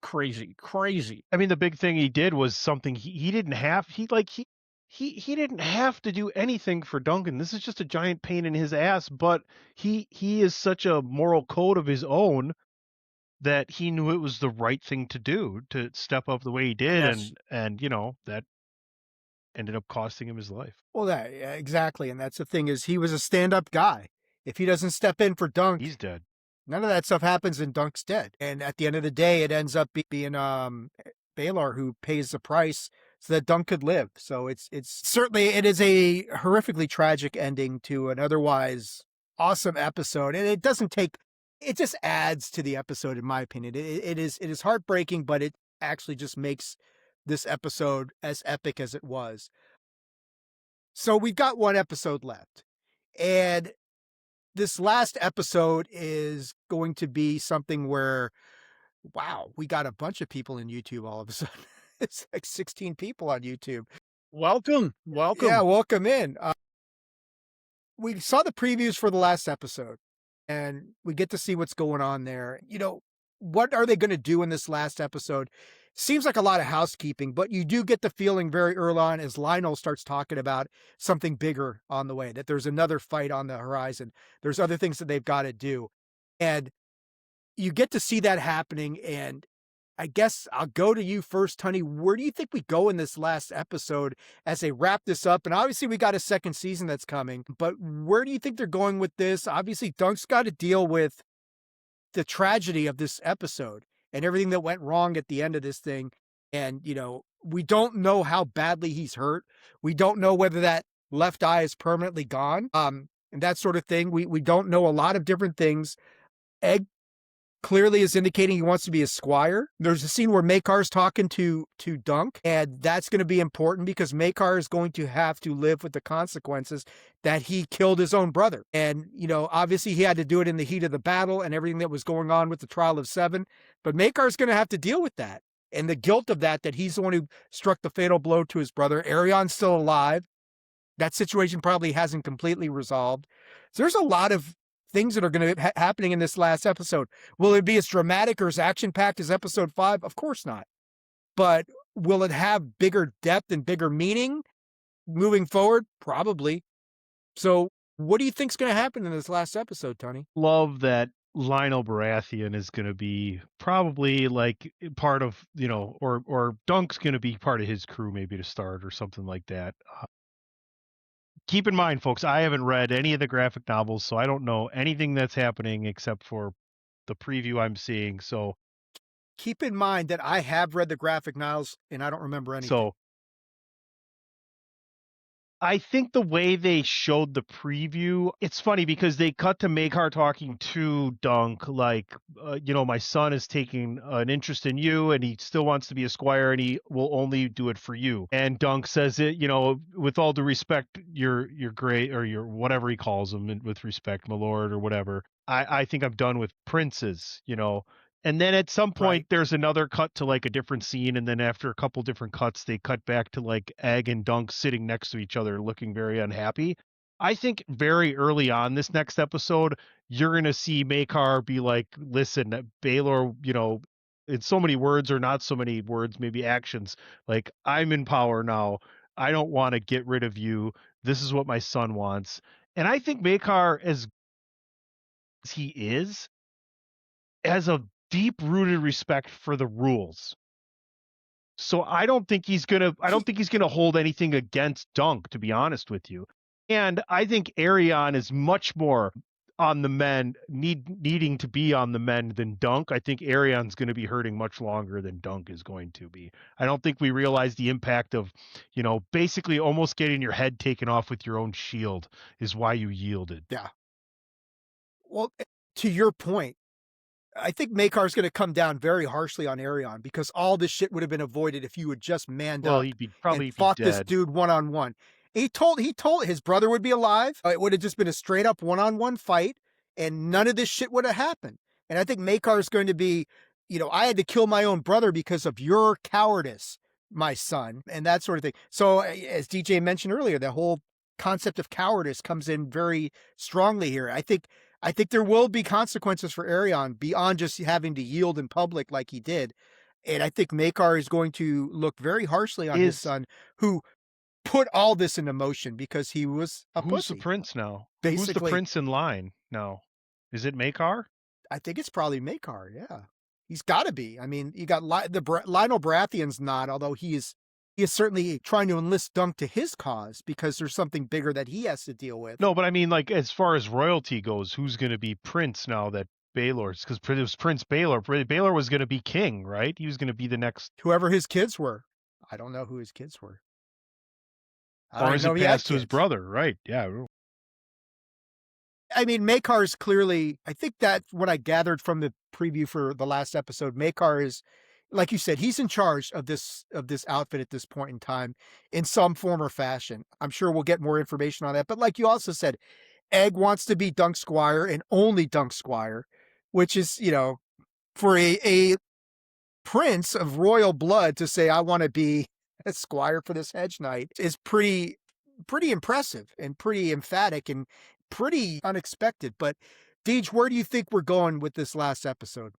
crazy, crazy. I mean, the big thing he did was something he didn't have. He didn't have to do anything for Duncan. This is just a giant pain in his ass. But he is such a moral code of his own that he knew it was the right thing to do to step up the way he did, Yes. and that ended up costing him his life. Well, yeah, exactly, and that's the thing is he was a stand-up guy. If he doesn't step in for Dunk, He's dead. none of that stuff happens and Dunk's dead. And at the end of the day, it ends up being Baylor who pays the price so that Dunk could live. So it's certainly it is a horrifically tragic ending to an otherwise awesome episode. And it just adds to the episode in my opinion. It is heartbreaking, but it actually just makes this episode as epic as it was. So we've got one episode left. And this last episode is going to be something where, wow, we got a bunch of people in YouTube all of a sudden. It's like 16 people on YouTube. Welcome, Yeah, welcome. welcome in. We saw the previews for the last episode, and we get to see what's going on there. What are they going to do in this last episode? Seems like a lot of housekeeping, but you do get the feeling very early on as Lionel starts talking about something bigger on the way, that there's another fight on the horizon. There's other things that they've got to do. And you get to see that happening. And I guess I'll go to you first, Tunney. Where do you think we go in this last episode as they wrap this up? And obviously we got a second season that's coming, but where do you think they're going with this? Obviously Dunk's got to deal with the tragedy of this episode and everything that went wrong at the end of this thing. And, we don't know how badly he's hurt. We don't know whether that left eye is permanently gone. And that sort of thing. We don't know a lot of different things. Egg clearly is indicating he wants to be a squire. There's a scene where Makar's talking to Dunk, and that's going to be important because Makar is going to have to live with the consequences that he killed his own brother. And, obviously he had to do it in the heat of the battle and everything that was going on with the trial of 7, but Makar's going to have to deal with that and the guilt of that he's the one who struck the fatal blow to his brother. Arion's still alive. That situation probably hasn't completely resolved. So there's a lot of things that are going to be happening in this last episode. Will it be as dramatic or as action-packed as episode 5? Of course not. But will it have bigger depth and bigger meaning moving forward? Probably. So what do you think's going to happen in this last episode, Tony? Love that Lionel Baratheon is going to be probably like part of, or Dunk's going to be part of his crew maybe to start or something like that. Keep in mind, folks, I haven't read any of the graphic novels, so I don't know anything that's happening except for the preview I'm seeing. So keep in mind that I have read the graphic novels and I don't remember anything. So I think the way they showed the preview, it's funny because they cut to Makar talking to Dunk like, my son is taking an interest in you and he still wants to be a squire and he will only do it for you. And Dunk says it, with all due respect, you're great, or your whatever he calls him, with respect, my lord, or whatever. I think I'm done with princes, And then at some point Right. there's another cut to like a different scene, and then after a couple different cuts they cut back to like Egg and Dunk sitting next to each other looking very unhappy. I think very early on this next episode you're going to see Makar be like, listen, Baylor, in so many words or not so many words, maybe actions, like, I'm in power now. I don't want to get rid of you. This is what my son wants. And I think Makar, as he is, has a deep-rooted respect for the rules. So I don't think he's gonna hold anything against Dunk, to be honest with you. And I think Arion is much more on the men, needing to be on the men than Dunk, I think Arion's going to be hurting much longer than Dunk is going to be. I don't think we realize the impact of, basically almost getting your head taken off with your own shield is why you yielded. Yeah. Well, to your point, I think Makar's gonna come down very harshly on Arion because all this shit would have been avoided if you had just manned Well, up he'd be and probably be fought this dead. dude one-on-one. He told his brother would be alive. It would have just been a straight up one-on-one fight, and none of this shit would have happened. And I think Makar's going to be, I had to kill my own brother because of your cowardice, my son, and that sort of thing. So, as DJ mentioned earlier, the whole concept of cowardice comes in very strongly here. I think there will be consequences for Arion beyond just having to yield in public like he did. And I think Makar is going to look very harshly on his Is son, who put all this into motion because he was a Who's the pussy. prince now? Who's the Basically, prince in line now? Is it Makar? I think it's probably Makar. Yeah, he's got to be. I mean, you got Lionel Baratheon's not, although he is certainly trying to enlist Dunk to his cause because there's something bigger that he has to deal with. No, but I mean, like, as far as royalty goes, who's going to be prince now that Baelor's? Because it was Prince Baelor. Baelor was going to be king, right? He was going to be the next. Whoever his kids were, I don't know who his kids were. I don't Or even is know it if he had passed to his kids. brother? Right. Yeah. I mean, Makar's clearly, I think that what I gathered from the preview for the last episode, Makar is, like you said, he's in charge of this outfit at this point in time in some form or fashion. I'm sure we'll get more information on that. But like you also said, Egg wants to be Dunk Squire and only Dunk Squire, which is, for a prince of royal blood to say, I want to be a squire for this hedge knight is pretty impressive and pretty emphatic and pretty unexpected. But Deej, where do you think we're going with this last episode?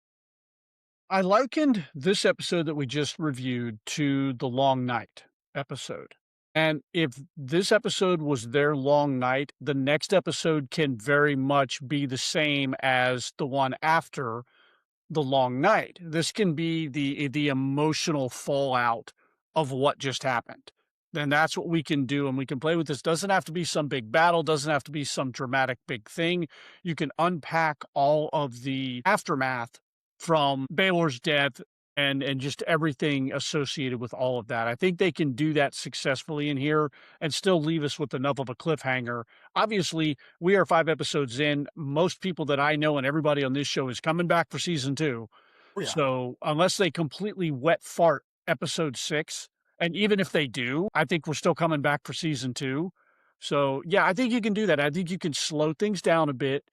I likened this episode that we just reviewed to the Long Night episode. And if this episode was their long night, the next episode can very much be the same as the one after the long night. This can be the emotional fallout of what just happened. Then that's what we can do, and we can play with this. Doesn't have to be some big battle, doesn't have to be some dramatic big thing. You can unpack all of the aftermath from Baylor's death and just everything associated with all of that. I think they can do that successfully in here and still leave us with enough of a cliffhanger. Obviously, we are 5 episodes in. Most people that I know and everybody on this show is coming back for season 2. Oh, yeah. So, unless they completely wet fart episode 6, and even if they do, I think we're still coming back for season 2. So, yeah, I think you can do that. I think you can slow things down a bit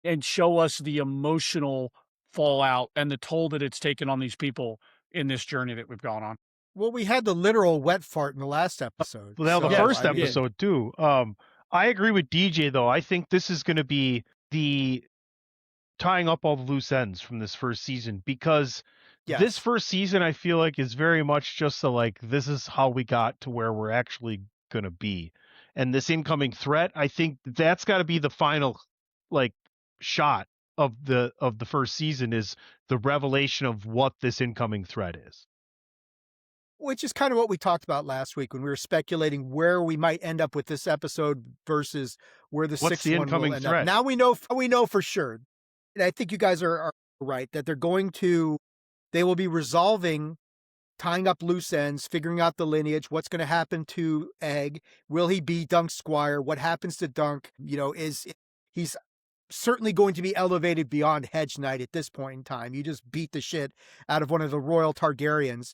and show us the emotional fallout and the toll that it's taken on these people in this journey that we've gone on. Well, we had the literal wet fart in the last episode. Well, the so, first I mean, episode too. I agree with DJ though. I think this is going to be the tying up all the loose ends from this first season because this yes. first season I feel like is very much just this is how we got to where we're actually going to be. And this incoming threat, I think that's got to be the final shot of the first season is the revelation of what this incoming threat is. Which is kind of what we talked about last week when we were speculating where we might end up with this episode versus where the What's sixth the one will incoming end threat? up. Now we know for sure. And I think you guys are right that they will be resolving, tying up loose ends, figuring out the lineage, what's going to happen to Egg. Will he be Dunk's squire? What happens to Dunk? He's certainly going to be elevated beyond Hedge Knight at this point in time. You just beat the shit out of one of the royal Targaryens,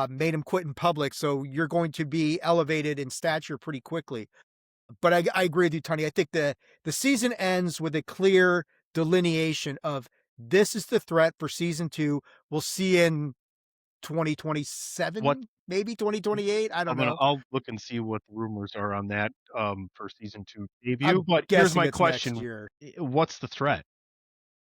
made him quit in public, so you're going to be elevated in stature pretty quickly. But I agree with you, Tunney. I think the season ends with a clear delineation of this is the threat for season 2. We'll see in 2027, maybe 2028. I don't know. I'll look and see what the rumors are on that for season 2 debut. I'm But here's guessing my it's question: next year. what's the threat?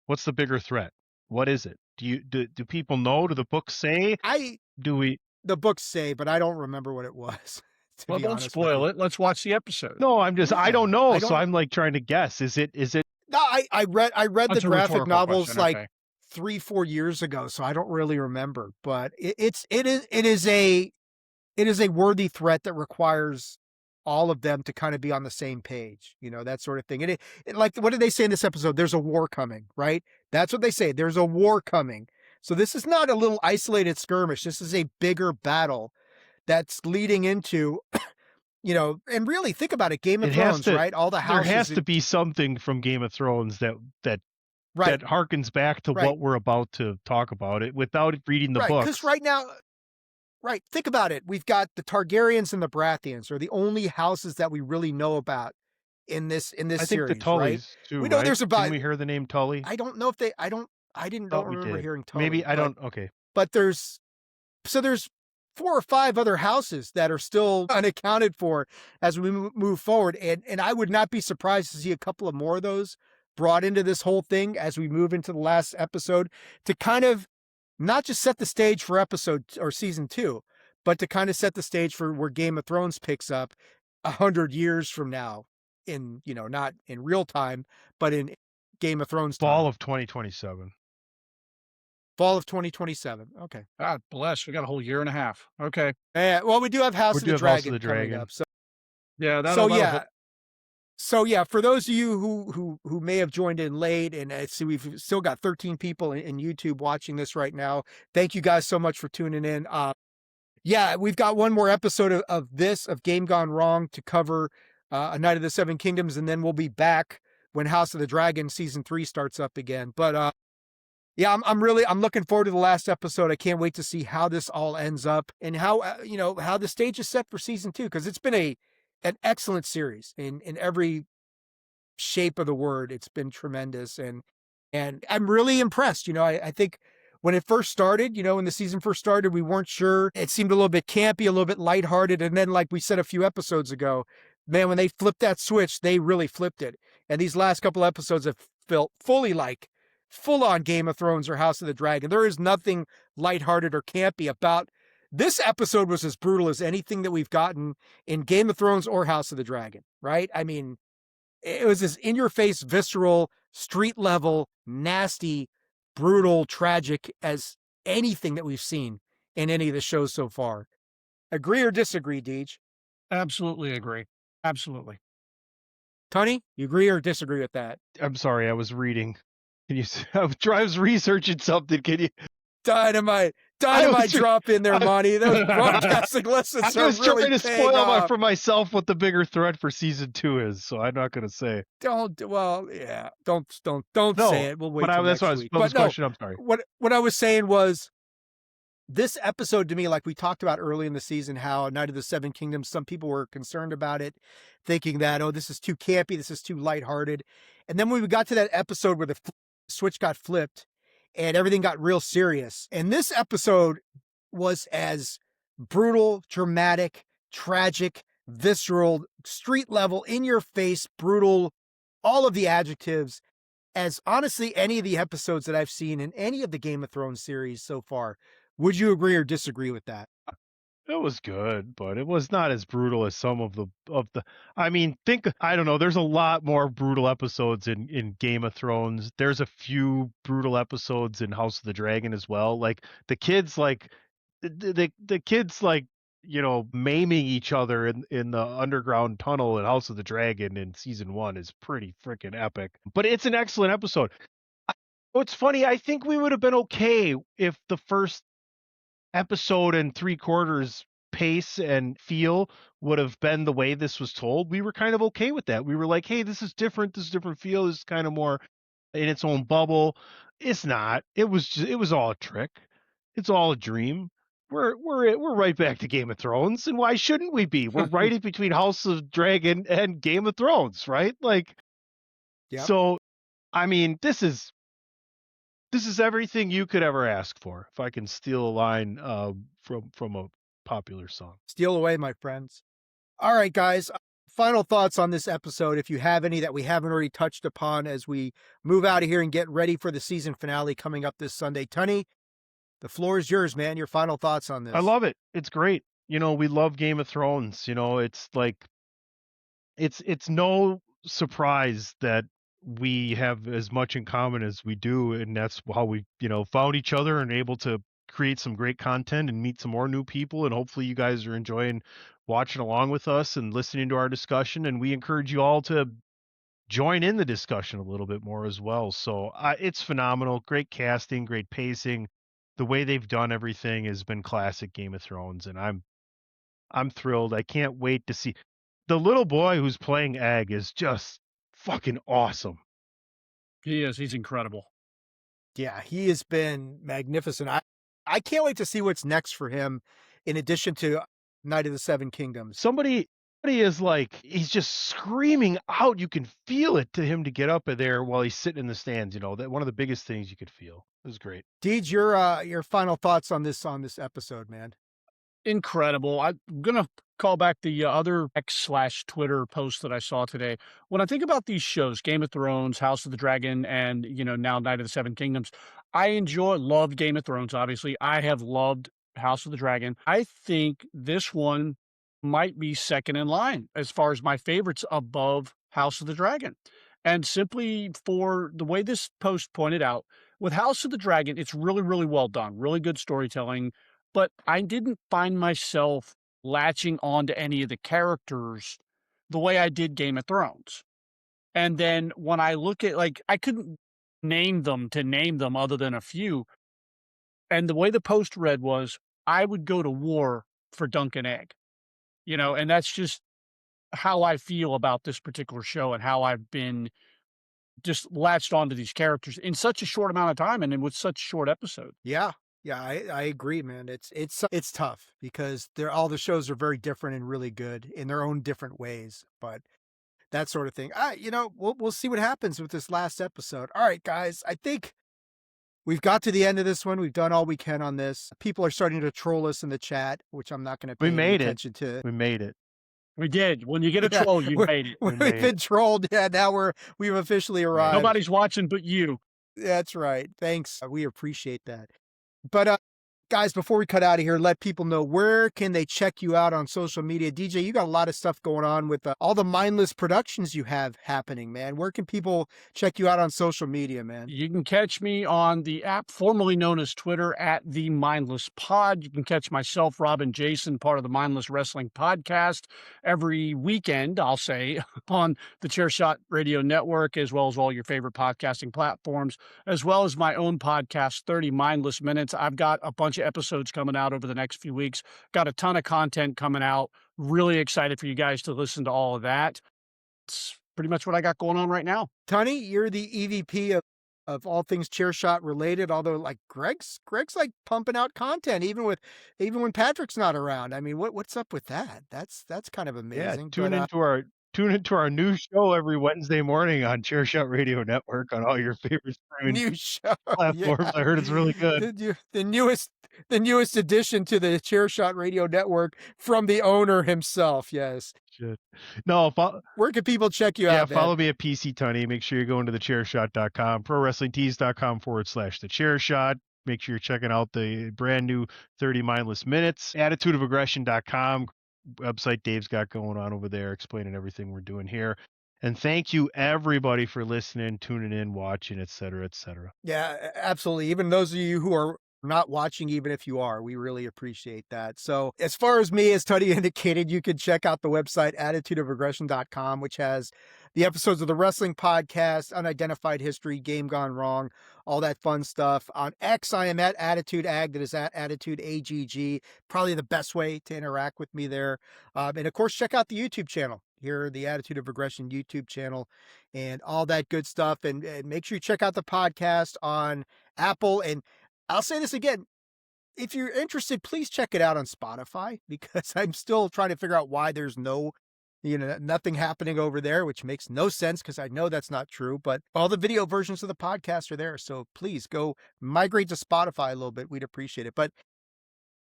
What's the bigger threat? What is it? Do people know? Do the books say? The books say, but I don't remember what it was. Well, don't spoil it. Let's watch the episode. No, I don't know. So I'm trying to guess. Is it? No, I read the That's a graphic rhetorical novels question, like okay. 3-4 years ago, so I don't really remember. But it is a worthy threat that requires all of them to kind of be on the same page, that sort of thing. And like, what did they say in this episode? There's a war coming, right? That's what they say. There's a war coming. So this is not a little isolated skirmish. This is a bigger battle that's leading into, and really think about it. Game of It has Thrones, to. right? All the There houses. has to be something from Game of Thrones that Right. harkens back to Right. what we're about to talk about it without reading the Right. books. Because right now, right. Think about it. We've got the Targaryens and the Baratheons are the only houses that we really know about in this I think the series, right? Tullys too, We know right? there's about. Didn't we hear the name Tully? I don't know if they. I don't Thought we remember did. hearing Tully. Maybe I don't. Okay. But there's 4 or 5 other houses that are still unaccounted for as we move forward, and I would not be surprised to see a couple of more of those brought into this whole thing as we move into the last episode to kind of not just set the stage for episode or season 2, but to kind of set the stage for where Game of Thrones picks up 100 years from now in, not in real time, but in Game of Thrones time. Fall of 2027. Fall of 2027. Okay. God bless. We got a whole year and a half. Okay. Well, we do have House of the House of Dragon the coming Dragon. up. So Yeah. So yeah, for those of you who may have joined in late, and see, we've still got 13 people in YouTube watching this right now. Thank you guys so much for tuning in. Yeah, we've got one more episode of Game Gone Wrong to cover, A Night of the Seven Kingdoms, and then we'll be back when House of the Dragon season 3 starts up again. But yeah, I'm looking forward to the last episode. I can't wait to see how this all ends up and how how the stage is set for season 2, because it's been an excellent series in every shape of the word. It's been tremendous, and I'm really impressed. I think when it first started, when the season first started, we weren't sure. It seemed a little bit campy, a little bit lighthearted, and then, like we said a few episodes ago, man, when they flipped that switch, they really flipped it. And these last couple episodes have felt fully like full-on Game of Thrones or House of the Dragon. There is nothing lighthearted or campy about this episode. Was as brutal as anything that we've gotten in Game of Thrones or House of the Dragon, right? I mean, it was as in-your-face, visceral, street-level, nasty, brutal, tragic as anything that we've seen in any of the shows so far. Agree or disagree, Deej? Absolutely agree. Absolutely. Tunney, you agree or disagree with that? I'm sorry, I was reading. Can you? I was researching something. Can you? Dynamite drop in there, Monty. Those broadcasting lessons I was are really trying to paying spoil off. for myself what the bigger threat for season 2 is, so I'm not going to say. Don't No, say it. We'll wait but till that's next what week. I was. But no, Question. I'm sorry. what I was saying was, this episode to me, like we talked about early in the season, how Night of the Seven Kingdoms, some people were concerned about it, thinking that, oh, this is too campy, this is too lighthearted. And then when we got to that episode where the switch got flipped and everything got real serious. And this episode was as brutal, dramatic, tragic, visceral, street level, in your face, brutal, all of the adjectives, as honestly any of the episodes that I've seen in any of the Game of Thrones series so far. Would you agree or disagree with that? It was good, but it was not as brutal as some of the. I mean, I don't know. There's a lot more brutal episodes in Game of Thrones. There's a few brutal episodes in House of the Dragon as well. Like the kids, the kids, maiming each other in the underground tunnel in House of the Dragon in season 1 is pretty freaking epic. But it's an excellent episode. What's funny, I think we would have been okay if the first episode and 3/4 pace and feel would have been the way this was told. We were kind of okay with that. We were like, hey, this is different. This is different feel. This is kind of more in its own bubble. It's not. It was all a trick. It's all a dream. We're right back to Game of Thrones, and why shouldn't we be? We're right in between House of Dragon and Game of Thrones, right? Yep. So, I mean, this is everything you could ever ask for. If I can steal a line from a popular song. Steal away, my friends. All right, guys. Final thoughts on this episode, if you have any that we haven't already touched upon as we move out of here and get ready for the season finale coming up this Sunday. Tunney, the floor is yours, man. Your final thoughts on this. I love it. It's great. We love Game of Thrones. It's like it's no surprise that we have as much in common as we do, and that's how we found each other and able to create some great content and meet some more new people. And hopefully you guys are enjoying watching along with us and listening to our discussion. And we encourage you all to join in the discussion a little bit more as well. So it's phenomenal. Great casting, great pacing. The way they've done everything has been classic Game of Thrones, and I'm thrilled. I can't wait to see the little boy who's playing Egg is just fucking awesome. He is. He's incredible. Yeah, he has been magnificent. I can't wait to see what's next for him in addition to Knight of the Seven Kingdoms. Somebody is like, he's just screaming out. You can feel it to him to get up there while he's sitting in the stands. You know, that one of the biggest things you could feel. It was great. Deej, your final thoughts on this episode, man. Incredible. I'm gonna call back the other X/Twitter post that I saw today. When I think about these shows, Game of Thrones, House of the Dragon, and now Night of the Seven Kingdoms, I loved Game of Thrones, obviously. I have loved House of the Dragon. I think this one might be second in line as far as my favorites above House of the Dragon. And simply for the way this post pointed out, with House of the Dragon, it's really, really well done, really good storytelling, but I didn't find myself latching on to any of the characters the way I did Game of Thrones. And then when I look at, like, I couldn't name them other than a few. And the way the post read was, I would go to war for Dunk and Egg, and that's just how I feel about this particular show and how I've been just latched onto these characters in such a short amount of time and with such short episodes. Yeah. Yeah, I agree, man. It's tough because all the shows are very different and really good in their own different ways, but that sort of thing. We'll see what happens with this last episode. All right, guys, I think we've got to the end of this one. We've done all we can on this. People are starting to troll us in the chat, which I'm not going to pay any attention to. We made it. We did. When you get a troll, you made it. We've been trolled. Yeah, now we've officially arrived. Nobody's watching but you. That's right. Thanks. We appreciate that. But guys, before we cut out of here, let people know, where can they check you out on social media? DJ, you got a lot of stuff going on with all the mindless productions you have happening, man. Where can people check you out on social media, man? You can catch me on the app formerly known as Twitter at The Mindless Pod. You can catch myself, Rob, and Jason, part of the Mindless Wrestling Podcast, every weekend, I'll say, on the Chairshot Radio Network, as well as all your favorite podcasting platforms, as well as my own podcast, 30 Mindless Minutes. I've got a bunch of episodes coming out over the next few weeks. Got a ton of content coming out. Really excited for you guys to listen to all of that. It's pretty much what I got going on right now. Tunney, you're the EVP of all things Chairshot related, although like Greg's like pumping out content even when Patrick's not around. I mean, what's up with that? That's kind of amazing. Yeah, tune into our new show every Wednesday morning on Chairshot Radio Network on all your favorite streaming new show platforms. Yeah. I heard it's really good. The newest addition to the Chairshot Radio Network from the owner himself. Yes. Shit. No, where can people check you out? Yeah, follow me at PC Tunney. Make sure you're going to thechairshot.com, prowrestlingtees.com/thechairshot. Make sure you're checking out the brand new 30 Mindless Minutes, attitudeofaggression.com. Website Dave's got going on over there, explaining everything we're doing here. And thank you everybody for listening, tuning in, watching, etc., etc. Yeah, absolutely. Even those of you who are not watching, even if you are, we really appreciate that. So as far as me, as Tunney indicated, you can check out the website attitudeofaggression.com, which has the episodes of the wrestling podcast, Unidentified History, Game Gone Wrong, all that fun stuff. On X, I am at Attitude Ag, that is at Attitude AGG. Probably the best way to interact with me there. And of course, check out the YouTube channel here, the Attitude of Aggression YouTube channel, and all that good stuff. And make sure you check out the podcast on Apple. And I'll say this again, if you're interested, please check it out on Spotify, because I'm still trying to figure out why there's nothing happening over there, which makes no sense because I know that's not true, but all the video versions of the podcast are there. So please go migrate to Spotify a little bit. We'd appreciate it. But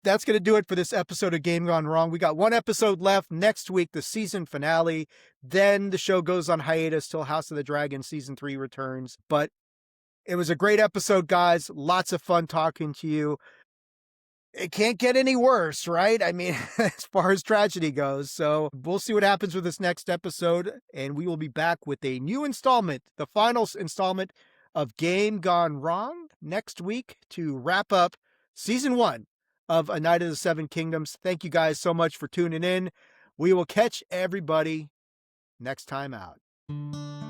that's going to do it for this episode of Game Gone Wrong. We got one episode left. Next week, the season finale. Then the show goes on hiatus till House of the Dragon season 3 returns. But it was a great episode, guys. Lots of fun talking to you. It can't get any worse, right? I mean, as far as tragedy goes. So we'll see what happens with this next episode. And we will be back with a new installment, the final installment of Game Gone Wrong next week to wrap up season 1 of A Night of the Seven Kingdoms. Thank you guys so much for tuning in. We will catch everybody next time out.